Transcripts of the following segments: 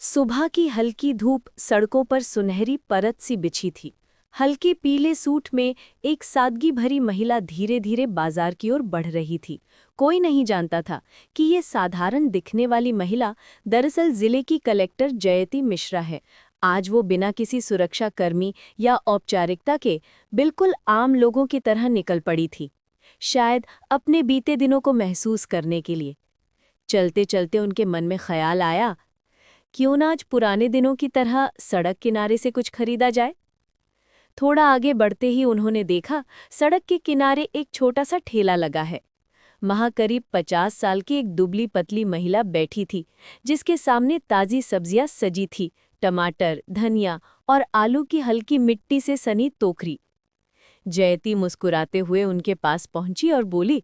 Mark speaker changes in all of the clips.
Speaker 1: सुबह की हल्की धूप सड़कों पर सुनहरी परत सी बिछी थी। हल्के पीले सूट में एक सादगी भरी महिला धीरे धीरे बाजार की ओर बढ़ रही थी। कोई नहीं जानता था कि ये साधारण दिखने वाली महिला दरअसल जिले की कलेक्टर जयती मिश्रा है। आज वो बिना किसी सुरक्षा कर्मी या औपचारिकता के बिल्कुल आम लोगों की तरह निकल पड़ी थी, शायद अपने बीते दिनों को महसूस करने के लिए। चलते चलते उनके मन में ख्याल आया, क्यों ना आज पुराने दिनों की तरह सड़क किनारे से कुछ खरीदा जाए। थोड़ा आगे बढ़ते ही उन्होंने देखा, सड़क के किनारे एक छोटा सा ठेला लगा है। वहां करीब 50 साल की एक दुबली पतली महिला बैठी थी, जिसके सामने ताजी सब्जियां सजी थी, टमाटर, धनिया और आलू की हल्की मिट्टी से सनी टोकरी। जयती मुस्कुराते हुए उनके पास पहुंची और बोली,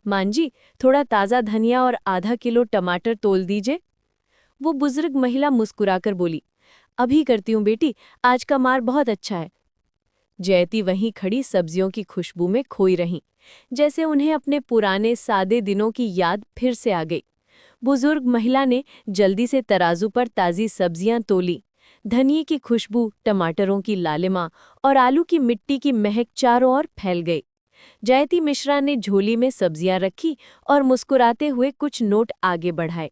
Speaker 1: मान जी, थोड़ा ताज़ा धनिया और आधा किलो टमाटर तोल दीजिए। वो बुजुर्ग महिला मुस्कुराकर बोली, अभी करती हूँ बेटी, आज का मार बहुत अच्छा है। जयती वहीं खड़ी सब्जियों की खुशबू में खोई रहीं, जैसे उन्हें अपने पुराने सादे दिनों की याद फिर से आ गई। बुजुर्ग महिला ने जल्दी से तराजू पर ताज़ी सब्जियां तोली। धनिये की खुशबू, टमाटरों की लालिमा और आलू की मिट्टी की महक चारों ओर फैल गई। जयती मिश्रा ने झोली में सब्जियां रखी और मुस्कुराते हुए कुछ नोट आगे बढ़ाए।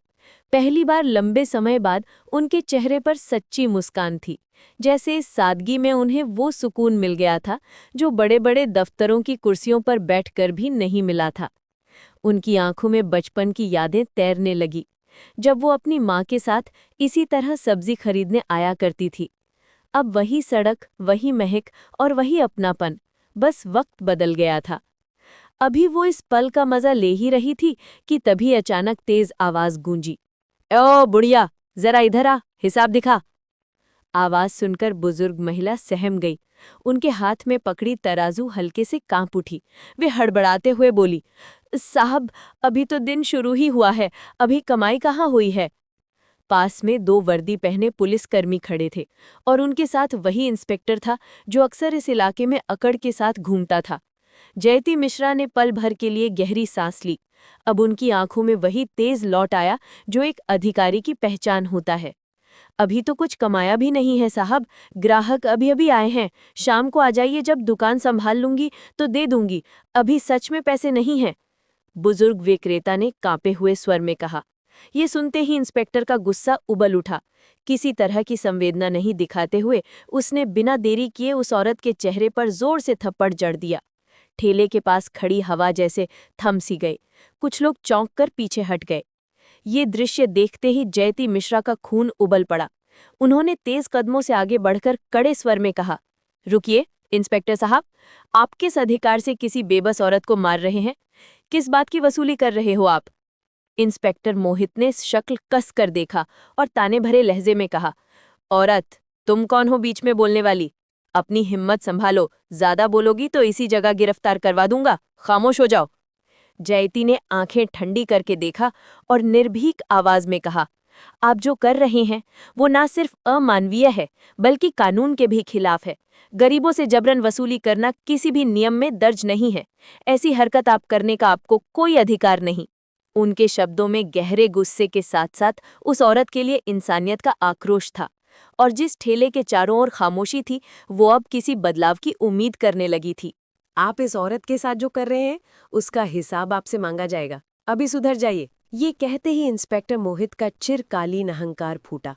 Speaker 1: पहली बार लंबे समय बाद उनके चेहरे पर सच्ची मुस्कान थी, जैसे इस सादगी में उन्हें वो सुकून मिल गया था जो बड़े बड़े दफ्तरों की कुर्सियों पर बैठकर भी नहीं मिला था। उनकी आंखों में बचपन की यादें तैरने लगी, जब वो अपनी माँ के साथ इसी तरह सब्जी खरीदने आया करती थी। अब वही सड़क, वही महक और वही अपनापन, बस वक्त बदल गया था। अभी वो इस पल का मजा ले ही रही थी कि तभी अचानक तेज आवाज गूंजी, ओ बुढ़िया, जरा इधर आ, हिसाब दिखा। आवाज सुनकर बुजुर्ग महिला सहम गई। उनके हाथ में पकड़ी तराजू हल्के से कांप उठी। वे हड़बड़ाते हुए बोली, साहब, अभी तो दिन शुरू ही हुआ है, अभी कमाई कहाँ हुई है। पास में दो वर्दी पहने पुलिसकर्मी खड़े थे और उनके साथ वही इंस्पेक्टर था जो अक्सर इस इलाके में अकड़ के साथ घूमता था। जयती मिश्रा ने पल भर के लिए गहरी सांस ली। अब उनकी आंखों में वही तेज लौट आया जो एक अधिकारी की पहचान होता है। अभी तो कुछ कमाया भी नहीं है साहब, ग्राहक अभी अभी आए हैं, शाम को आ जाइए, जब दुकान संभाल लूंगी तो दे दूंगी, अभी सच में पैसे नहीं हैं। बुजुर्ग विक्रेता ने कांपे हुए स्वर में कहा। ये सुनते ही इंस्पेक्टर का गुस्सा उबल उठा। किसी तरह की संवेदना नहीं दिखाते हुए उसने बिना देरी किए उस औरत के चेहरे पर जोर से थप्पड़ जड़ दिया। ठेले के पास खड़ी हवा जैसे थम सी गई। कुछ लोग चौंक कर पीछे हट गए। ये दृश्य देखते ही जयती मिश्रा का खून उबल पड़ा। उन्होंने तेज कदमों से आगे बढ़कर कड़े स्वर में कहा, रुकिए इंस्पेक्टर साहब, आप किस अधिकार से किसी बेबस औरत को मार रहे हैं? किस बात की वसूली कर रहे हो आप? इंस्पेक्टर मोहित ने शक्ल कस कर देखा और ताने भरे लहजे में कहा, औरत, तुम कौन हो बीच में बोलने वाली? अपनी हिम्मत संभालो, ज्यादा बोलोगी तो इसी जगह गिरफ्तार करवा दूंगा, खामोश हो जाओ। जयती ने आंखें ठंडी करके देखा और निर्भीक आवाज में कहा, आप जो कर रहे हैं वो ना सिर्फ अमानवीय है, बल्कि कानून के भी खिलाफ है। गरीबों से जबरन वसूली करना किसी भी नियम में दर्ज नहीं है। ऐसी हरकत आप करने का आपको कोई अधिकार नहीं। उनके शब्दों में गहरे गुस्से के साथ साथ उस औरत के लिए इंसानियत का आक्रोश था, और जिस ठेले के चारों ओर खामोशी थी, वो अब किसी बदलाव की उम्मीद करने लगी थी। आप इस औरत के साथ जो कर रहे हैं, उसका हिसाब आपसे मांगा जाएगा। अभी सुधर जाइए। ये कहते ही इंस्पेक्टर मोहित का चिरकालीन अहंकार फूटा।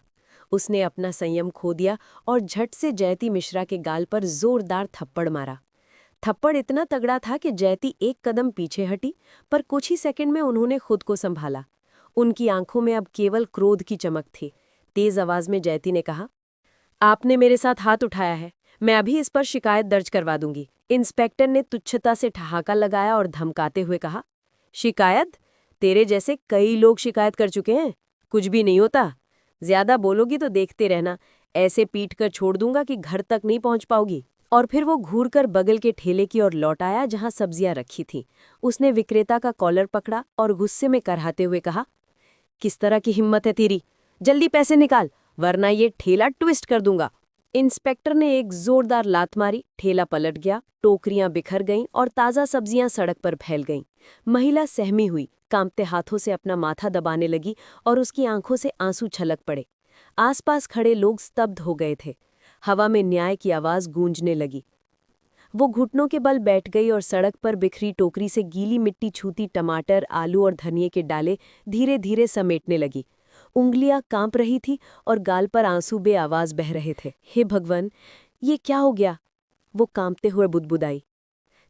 Speaker 1: उसने अपना संयम खो दिया और झट से जयती मिश्रा के गाल पर जोरदार थप्पड़ मारा। थप्पड़ इतना तगड़ा था कि जयती एक कदम पीछे हटी, पर कुछ ही सेकंड में उन्होंने खुद को संभाला। उनकी आंखों में अब केवल क्रोध की चमक थी। तेज आवाज में जयती ने कहा, आपने मेरे साथ हाथ उठाया है, मैं अभी इस पर शिकायत दर्ज करवा दूंगी। इंस्पेक्टर ने तुच्छता से ठहाका लगाया और धमकाते हुए कहा, शिकायत? तेरे जैसे कई लोग शिकायत कर चुके हैं, कुछ भी नहीं होता। ज्यादा बोलोगी तो देखते रहना, ऐसे पीट कर छोड़ दूंगा कि घर तक नहीं पहुंच पाओगी। और फिर वो घूरकर बगल के ठेले की ओर लौट आया जहां सब्जियां रखी थीं। उसने विक्रेता का कॉलर पकड़ा और गुस्से में करहाते हुए कहा, किस तरह की हिम्मत है तेरी? जल्दी पैसे निकाल, वरना ये ठेला ट्विस्ट कर दूंगा। इंस्पेक्टर ने एक जोरदार लात मारी, ठेला पलट गया, टोकरियां बिखर गईं और ताज़ा सब्जियां सड़क पर फैल गईं। महिला सहमी हुई, कांपते हाथों से अपना माथा दबाने लगी और उसकी आंखों से आंसू छलक पड़े। आसपास खड़े लोग स्तब्ध हो गए थे। हवा में न्याय की आवाज गूंजने लगी। वो घुटनों के बल बैठ गई और सड़क पर बिखरी टोकरी से गीली मिट्टी छूती टमाटर, आलू और धनिये के डाले धीरे धीरे समेटने लगी। उंगलियां कांप रही थी और गाल पर आंसू बे आवाज बह रहे थे। हे भगवान, ये क्या हो गया? वो कांपते हुए बुदबुदाई।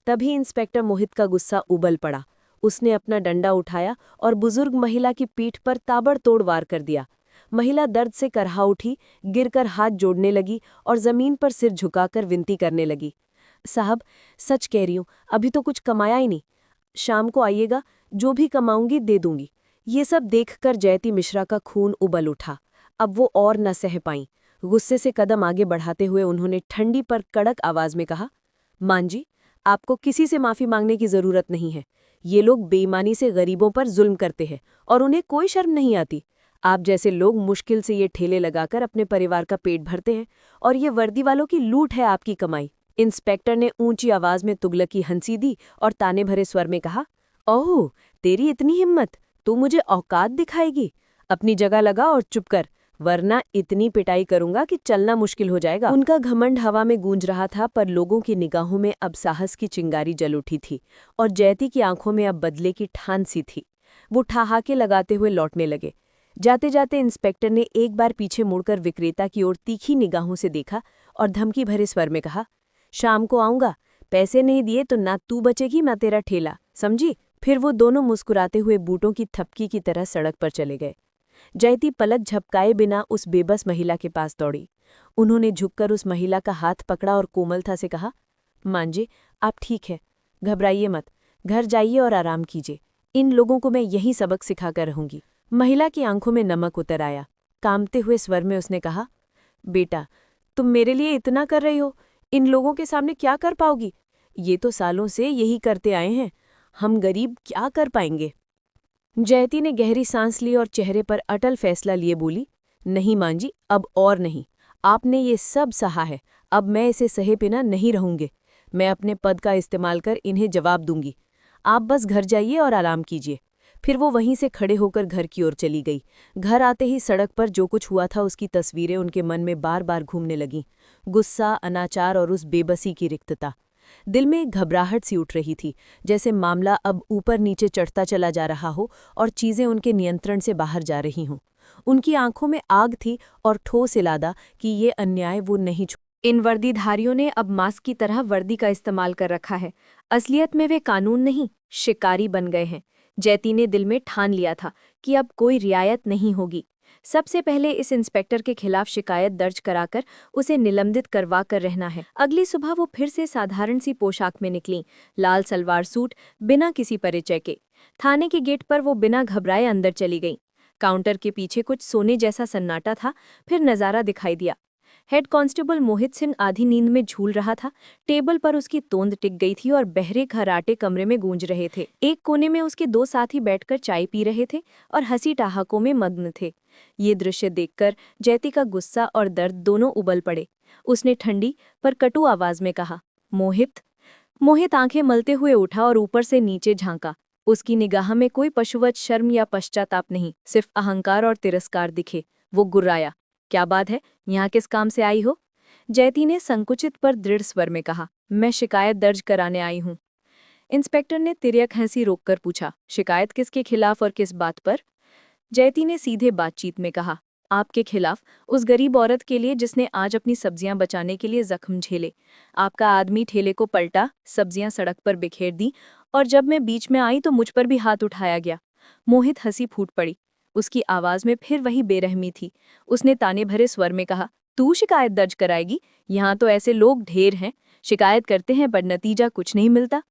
Speaker 1: तभी इंस्पेक्टर मोहित का गुस्सा उबल पड़ा। उसने अपना डंडा उठाया और बुजुर्ग महिला की पीठ पर ताबड़तोड़ वार कर दिया। महिला दर्द से करहा उठी, गिरकर हाथ जोड़ने लगी और जमीन पर सिर झुकाकर विनती करने लगी। साहब, सच कह रही हूं, अभी तो कुछ कमाया ही नहीं। शाम को आइएगा, जो भी कमाऊंगी दे दूंगी। ये सब देखकर जयती मिश्रा का खून उबल उठा। अब वो और न सह पाईं। गुस्से से कदम आगे बढ़ाते हुए उन्होंने ठंडी पर कड़क आवाज में कहा, मान जी, आपको किसी से माफी मांगने की जरूरत नहीं है। ये लोग बेईमानी से गरीबों पर जुल्म करते हैं और उन्हें कोई शर्म नहीं आती। आप जैसे लोग मुश्किल से ये ठेले लगाकर अपने परिवार का पेट भरते हैं और ये वर्दी वालों की लूट है आपकी कमाई। इंस्पेक्टर ने ऊंची आवाज में तुगलकी हंसी दी और ताने भरे स्वर में कहा, ओह, तेरी इतनी हिम्मत, तू मुझे औकात दिखाएगी? अपनी जगह लगा और चुप कर, वरना इतनी पिटाई करूंगा कि चलना मुश्किल हो जाएगा। उनका घमंड हवा में गूंज रहा था, पर लोगों की निगाहों में अब साहस की चिंगारी जल उठी थी और जयती की आंखों में अब बदले की ठान सी थी। वो ठहाके लगाते हुए लौटने लगे। जाते जाते इंस्पेक्टर ने एक बार पीछे मुड़कर विक्रेता की ओर तीखी निगाहों से देखा और धमकी भरे स्वर में कहा, शाम को आऊंगा, पैसे नहीं दिए तो ना तू बचेगी ना तेरा ठेला, समझी? फिर वो दोनों मुस्कुराते हुए बूटों की थपकी की तरह सड़क पर चले गए। जयती पलक झपकाए बिना उस बेबस महिला के पास दौड़ी। उन्होंने झुककर उस महिला का हाथ पकड़ा और कोमलता से कहा, मांझी, आप ठीक है, घबराइए मत, घर जाइए और आराम कीजिए। इन लोगों को मैं यही सबक सिखाकर रहूंगी। महिला की आंखों में नमक उतर आया। कांपते हुए स्वर में उसने कहा, बेटा, तुम मेरे लिए इतना कर रही हो, इन लोगों के सामने क्या कर पाओगी? ये तो सालों से यही करते आए हैं, हम गरीब क्या कर पाएंगे? जयती ने गहरी सांस ली और चेहरे पर अटल फैसला लिए बोली, नहीं मांझी, अब और नहीं। आपने ये सब सहा है, अब मैं इसे सहे बिना नहीं रहूंगी। मैं अपने पद का इस्तेमाल कर इन्हें जवाब दूंगी। आप बस घर जाइए और आराम कीजिए। फिर वो वहीं से खड़े होकर घर की ओर चली गई। घर आते ही सड़क पर जो कुछ हुआ था उसकी तस्वीरें उनके मन में बार बार घूमने लगीं। गुस्सा, अनाचार और उस बेबसी की रिक्तता। दिल में एक घबराहट सी उठ रही थी, जैसे मामला अब ऊपर नीचे चढ़ता चला जा रहा हो और चीजें उनके नियंत्रण से बाहर जा रही हों। उनकी आंखों में आग थी और ठोस इरादा कि ये अन्याय वो नहीं छोड़। इन वर्दीधारियों ने अब मास्क की तरह वर्दी का इस्तेमाल कर रखा है। असलियत में वे कानून नहीं, शिकारी बन गए हैं। जयती ने दिल में ठान लिया था कि अब कोई रियायत नहीं होगी। सबसे पहले इस इंस्पेक्टर के खिलाफ शिकायत दर्ज कराकर उसे निलंबित करवा कर रहना है। अगली सुबह वो फिर से साधारण सी पोशाक में निकली, लाल सलवार सूट, बिना किसी परिचय के। थाने के गेट पर वो बिना घबराए अंदर चली गई। काउंटर के पीछे कुछ सोने जैसा सन्नाटा था, फिर नजारा दिखाई दिया। हेड कांस्टेबल मोहित सिंह आधी नींद में झूल रहा था। टेबल पर उसकी तोंद टिक गई थी और बहरे खर्राटे कमरे में गूंज रहे थे। एक कोने में उसके दो साथी बैठकर चाय पी रहे थे और हंसी ठहाकों में मग्न थे। ये दृश्य देखकर जयती का गुस्सा और दर्द दोनों उबल पड़े। उसने ठंडी पर कटु आवाज में कहा, मोहित। मोहित आंखें मलते हुए उठा और ऊपर से नीचे झांका। उसकी निगाह में कोई पशुवत शर्म या पश्चाताप नहीं, सिर्फ अहंकार और तिरस्कार दिखे। वो गुर्राया, क्या बात है, यहाँ किस काम से आई हो? जयती ने संकुचित पर दृढ़ स्वर में कहा, मैं शिकायत दर्ज कराने आई हूँ। इंस्पेक्टर ने तिर्यक हंसी रोककर पूछा, शिकायत किसके खिलाफ और किस बात पर? जयती ने सीधे बातचीत में कहा, आपके खिलाफ, उस गरीब औरत के लिए जिसने आज अपनी सब्जियां बचाने के लिए जख्म झेले। आपका आदमी ठेले को पलटा, सब्जियां सड़क पर बिखेर दी और जब मैं बीच में आई तो मुझ पर भी हाथ उठाया गया। मोहित हंसी फूट पड़ी। उसकी आवाज में फिर वही बेरहमी थी। उसने ताने भरे स्वर में कहा, तू शिकायत दर्ज कराएगी? यहाँ तो ऐसे लोग ढेर हैं, शिकायत करते हैं पर नतीजा कुछ नहीं मिलता।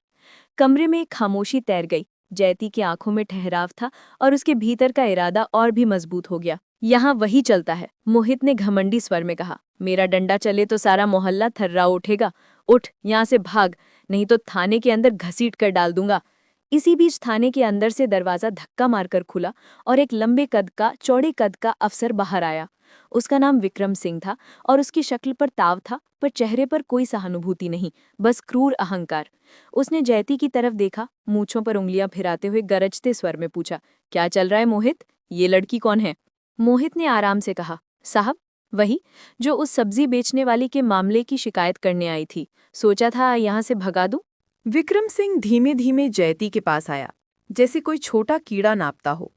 Speaker 1: कमरे में एक खामोशी तैर गई। जयती की आंखों में ठहराव था और उसके भीतर का इरादा और भी मजबूत हो गया। यहाँ वही चलता है, मोहित ने घमंडी स्वर में कहा। मेरा डंडा चले तो सारा मोहल्ला थर्रा उठेगा। उठ, यहाँ से भाग, नहीं तो थाने के अंदर घसीट कर डाल दूंगा। इसी बीच थाने के अंदर से दरवाजा धक्का मारकर खुला और एक लंबे कद का, चौड़े कद का अफसर बाहर आया। उसका नाम विक्रम सिंह था और उसकी शक्ल पर ताव था, पर चेहरे पर कोई सहानुभूति नहीं, बस क्रूर अहंकार। उसने जयती की तरफ देखा, मूंछों पर उंगलियां फिराते हुए गरजते स्वर में पूछा, क्या चल रहा है मोहित? ये लड़की कौन है? मोहित ने आराम से कहा, साहब, वही जो उस सब्जी बेचने वाली के मामले की शिकायत करने आई थी। सोचा था यहाँ से भगा दूं।
Speaker 2: विक्रम सिंह धीमे धीमे जयती के पास आया, जैसे कोई छोटा कीड़ा नापता हो।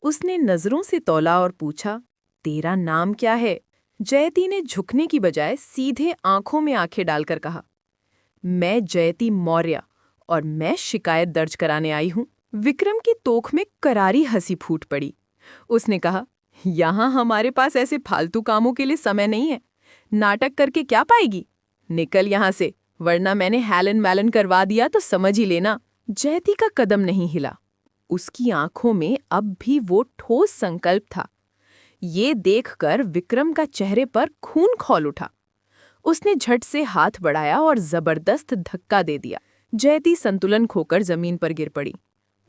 Speaker 2: उसने नजरों से तौला और पूछा, तेरा नाम क्या है? जयती ने झुकने की बजाय सीधे आंखों में आंखें डालकर कहा, मैं जयती मौर्य और मैं शिकायत दर्ज कराने आई हूं। विक्रम की तोख में करारी हंसी फूट पड़ी। उसने कहा, यहां हमारे पास ऐसे फालतू कामों के लिए समय नहीं है। नाटक करके क्या पाएगी? निकल यहां से, वरना मैंने हैलन मैलन करवा दिया तो समझ ही लेना। जयती का कदम नहीं हिला। उसकी आंखों में अब भी वो ठोस संकल्प था। ये देखकर विक्रम का चेहरे पर खून खौल उठा। उसने झट से हाथ बढ़ाया और जबरदस्त धक्का दे दिया। जयती संतुलन खोकर जमीन पर गिर पड़ी।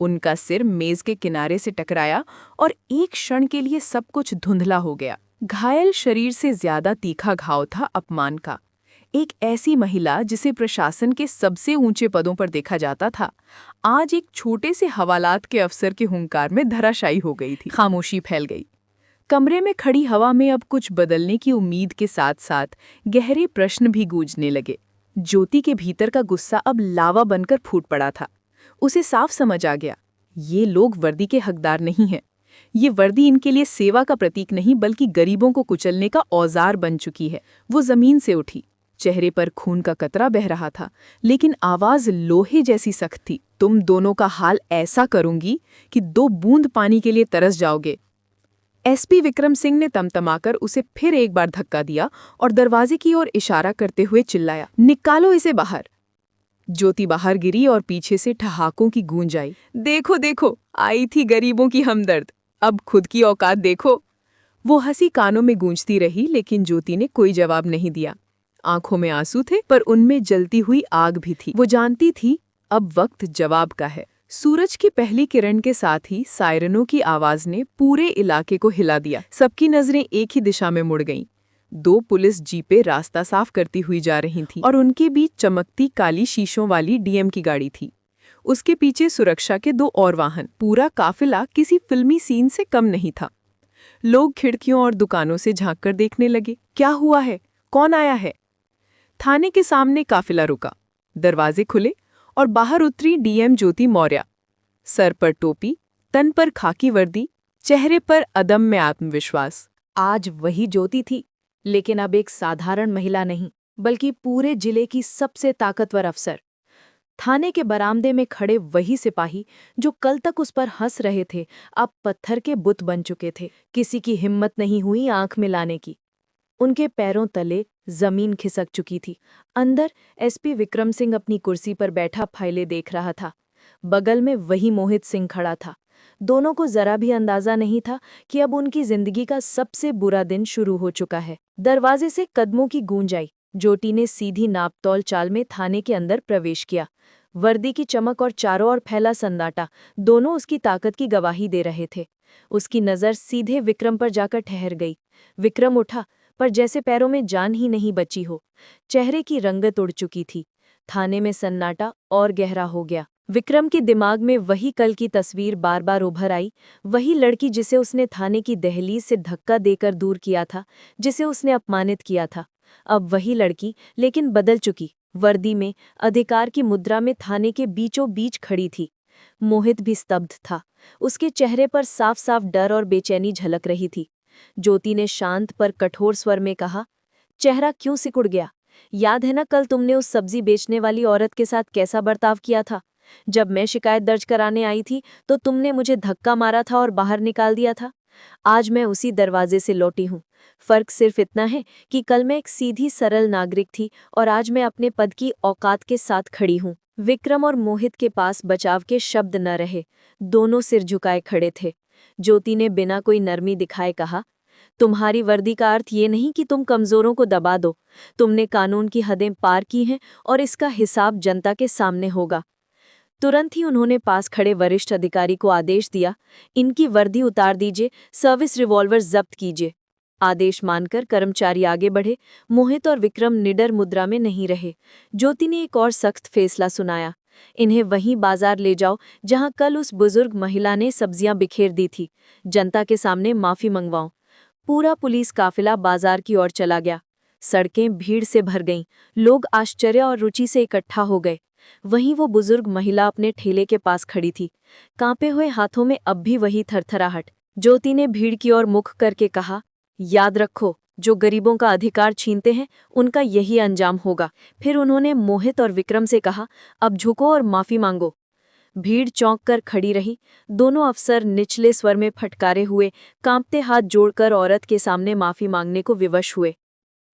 Speaker 2: उनका सिर मेज के किनारे से टकराया और एक क्षण के लिए सब कुछ धुंधला हो गया। घायल शरीर से ज्यादा तीखा घाव था अपमान का। एक ऐसी महिला जिसे प्रशासन के सबसे ऊंचे पदों पर देखा जाता था, आज एक छोटे से हवालात के अफसर के हुंकार में धराशायी हो गई थी। खामोशी फैल गई। कमरे में खड़ी हवा में अब कुछ बदलने की उम्मीद के साथ साथ गहरे प्रश्न भी गूंजने लगे। ज्योति के भीतर का गुस्सा अब लावा बनकर फूट पड़ा था। उसे साफ समझ आ गया, ये लोग वर्दी के हकदार नहीं हैं। ये वर्दी इनके लिए सेवा का प्रतीक नहीं बल्कि गरीबों को कुचलने का औजार बन चुकी है। वो जमीन से उठी। चेहरे पर खून का कतरा बह रहा था, लेकिन आवाज लोहे जैसी सख्त थी। तुम दोनों का हाल ऐसा करूंगी कि 2 बूंद पानी के लिए तरस जाओगे। एसपी विक्रम सिंह ने तमतमाकर उसे फिर एक बार धक्का दिया और दरवाजे की ओर इशारा करते हुए चिल्लाया, निकालो इसे बाहर। ज्योति बाहर गिरी और पीछे से ठहाकों की गूंज आई। देखो देखो, आई थी गरीबों की हमदर्द, अब खुद की औकात देखो। वो हंसी कानों में गूंजती रही, लेकिन ज्योति ने कोई जवाब नहीं दिया। आंखों में आंसू थे, पर उनमें जलती हुई आग भी थी। वो जानती थी अब वक्त जवाब का है। सूरज की पहली किरण के साथ ही सायरनों की आवाज ने पूरे इलाके को हिला दिया। सबकी नजरें एक ही दिशा में मुड़ गईं। 2 पुलिस जीपें रास्ता साफ करती हुई जा रही थीं और उनके बीच चमकती काली शीशों वाली डीएम की गाड़ी थी। उसके पीछे सुरक्षा के 2 और वाहन। पूरा काफिला किसी फिल्मी सीन से कम नहीं था। लोग खिड़कियों और दुकानों से झांककर देखने लगे, क्या हुआ है, कौन आया है। थाने के सामने काफिला रुका। दरवाजे खुले और बाहर उतरी डीएम ज्योति मौर्य। सर पर टोपी, तन पर खाकी वर्दी, चेहरे पर अदम्य आत्मविश्वास।
Speaker 1: आज वही ज्योति थी, लेकिन अब एक साधारण महिला नहीं, बल्कि पूरे जिले की सबसे ताकतवर अफसर। थाने के बरामदे में खड़े वही सिपाही जो कल तक उस पर हंस रहे थे, अब पत्थर के बुत बन चुके थे। किसी की हिम्मत नहीं हुई आंख मिलाने की। उनके पैरों तले जमीन खिसक चुकी थी। अंदर एसपी विक्रम सिंह अपनी कुर्सी पर बैठा फाइलें देख रहा था। बगल में वही मोहित सिंह खड़ा था। दोनों को जरा भी अंदाजा नहीं था कि अब उनकी जिंदगी का सबसे बुरा दिन शुरू हो चुका है। दरवाजे से कदमों की गूंज आई। ज्योति ने सीधी नापतौल चाल में थाने के अंदर प्रवेश किया। वर्दी की चमक और चारों ओर फैला सन्नाटा दोनों उसकी ताकत की गवाही दे रहे थे। उसकी नज़र सीधे विक्रम पर जाकर ठहर गई। विक्रम उठा, पर जैसे पैरों में जान ही नहीं बची हो। चेहरे की रंगत उड़ चुकी थी। थाने में सन्नाटा और गहरा हो गया। विक्रम के दिमाग में वही कल की तस्वीर बार बार उभर आई। वही लड़की जिसे उसने थाने की दहलीज से धक्का देकर दूर किया था, जिसे उसने अपमानित किया था। अब वही लड़की, लेकिन बदल चुकी। वर्दी में, अधिकार की मुद्रा में थाने के बीचों बीच खड़ी थी। मोहित भी स्तब्ध था। उसके चेहरे पर साफ साफ डर और बेचैनी झलक रही थी। ज्योति ने शांत पर कठोर स्वर में कहा, चेहरा क्यों सिकुड़ गया? याद है ना कल तुमने उस सब्जी बेचने वाली औरत के साथ कैसा बर्ताव किया था? जब मैं शिकायत दर्ज कराने आई थी तो तुमने मुझे धक्का मारा था और बाहर निकाल दिया था। आज मैं उसी दरवाजे से लौटी हूँ। फर्क सिर्फ इतना है कि कल मैं एक सीधी सरल नागरिक थी और आज मैं अपने पद की औकात के साथ खड़ी हूँ। विक्रम और मोहित के पास बचाव के शब्द न रहे। दोनों सिर झुकाए खड़े थे। ज्योति ने बिना कोई नरमी दिखाए कहा, तुम्हारी वर्दी का अर्थ ये नहीं कि तुम कमजोरों को दबा दो। तुमने कानून की हदें पार की हैं और इसका हिसाब जनता के सामने होगा। तुरंत ही उन्होंने पास खड़े वरिष्ठ अधिकारी को आदेश दिया, इनकी वर्दी उतार दीजिए, सर्विस रिवॉल्वर जब्त कीजिए। आदेश मानकर कर्मचारी आगे बढ़े। मोहित और विक्रम निडर मुद्रा में नहीं रहे। ज्योति ने एक और सख्त फैसला सुनाया, इन्हें वहीं बाजार ले जाओ जहां कल उस बुजुर्ग महिला ने सब्जियां बिखेर दी थी। जनता के सामने माफी मंगवाओ। पूरा पुलिस काफिला बाजार की ओर चला गया। सड़कें भीड़ से भर गईं, लोग आश्चर्य और रुचि से इकट्ठा हो गए। वहीं वो बुजुर्ग महिला अपने ठेले के पास खड़ी थी, कांपे हुए हाथों में अब भी वही थरथराहट। ज्योति ने भीड़ की ओर मुख करके कहा, याद रखो, जो गरीबों का अधिकार छीनते हैं उनका यही अंजाम होगा। फिर उन्होंने मोहित और विक्रम से कहा, अब झुको और माफी मांगो। भीड़ चौंक कर खड़ी रही। दोनों अफसर निचले स्वर में फटकारे हुए, कांपते हाथ जोड़कर औरत के सामने माफी मांगने को विवश हुए।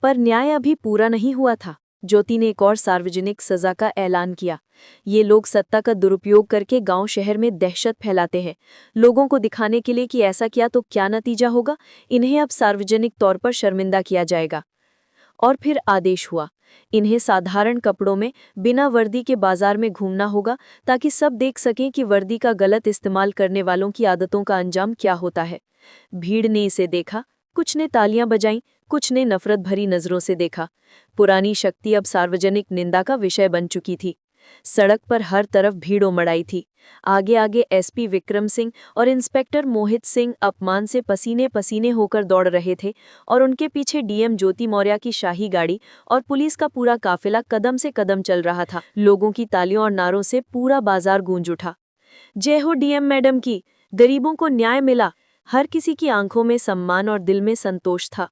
Speaker 1: पर न्याय अभी पूरा नहीं हुआ था। ज्योति ने एक और सार्वजनिक सजा का ऐलान किया। ये लोग सत्ता का दुरुपयोग करके गांव शहर में दहशत फैलाते हैं, लोगों को दिखाने के लिए कि ऐसा किया तो क्या नतीजा होगा। इन्हें अब सार्वजनिक तौर पर शर्मिंदा किया जाएगा। और फिर आदेश हुआ, इन्हें साधारण कपड़ों में बिना वर्दी के बाजार में घूमना होगा, ताकि सब देख सकें कि वर्दी का गलत इस्तेमाल करने वालों की आदतों का अंजाम क्या होता है। भीड़ ने इसे देखा, कुछ ने तालियां बजाईं, कुछ ने नफरत भरी नजरों से देखा। पुरानी शक्ति अब सार्वजनिक निंदा का विषय बन चुकी थी। सड़क पर हर तरफ भीड़ उमड़ आई थी। आगे आगे एसपी विक्रम सिंह और इंस्पेक्टर मोहित सिंह अपमान से पसीने पसीने होकर दौड़ रहे थे, और उनके पीछे डीएम ज्योति मौर्य की शाही गाड़ी और पुलिस का पूरा काफिला कदम से कदम चल रहा था। लोगों की तालियों और नारों से पूरा बाजार गूंज उठा। जय हो डीएम मैडम की, गरीबों को न्याय मिला। हर किसी की आंखों में सम्मान और दिल में संतोष था।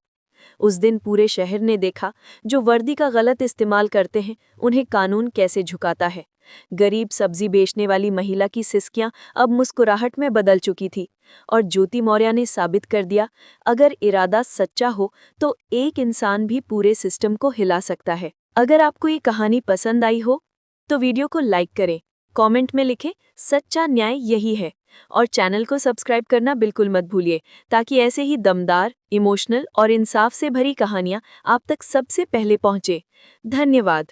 Speaker 1: उस दिन पूरे शहर ने देखा, जो वर्दी का गलत इस्तेमाल करते हैं उन्हें कानून कैसे झुकाता है। गरीब सब्जी बेचने वाली महिला की सिसकियां अब मुस्कुराहट में बदल चुकी थी, और ज्योति मौर्य ने साबित कर दिया, अगर इरादा सच्चा हो तो एक इंसान भी पूरे सिस्टम को हिला सकता है। अगर आपको ये कहानी पसंद आई हो तो वीडियो को लाइक करें, कमेंट में लिखें सच्चा न्याय यही है, और चैनल को सब्सक्राइब करना बिल्कुल मत भूलिए, ताकि ऐसे ही दमदार, इमोशनल और इंसाफ से भरी कहानियां आप तक सबसे पहले पहुंचे। धन्यवाद।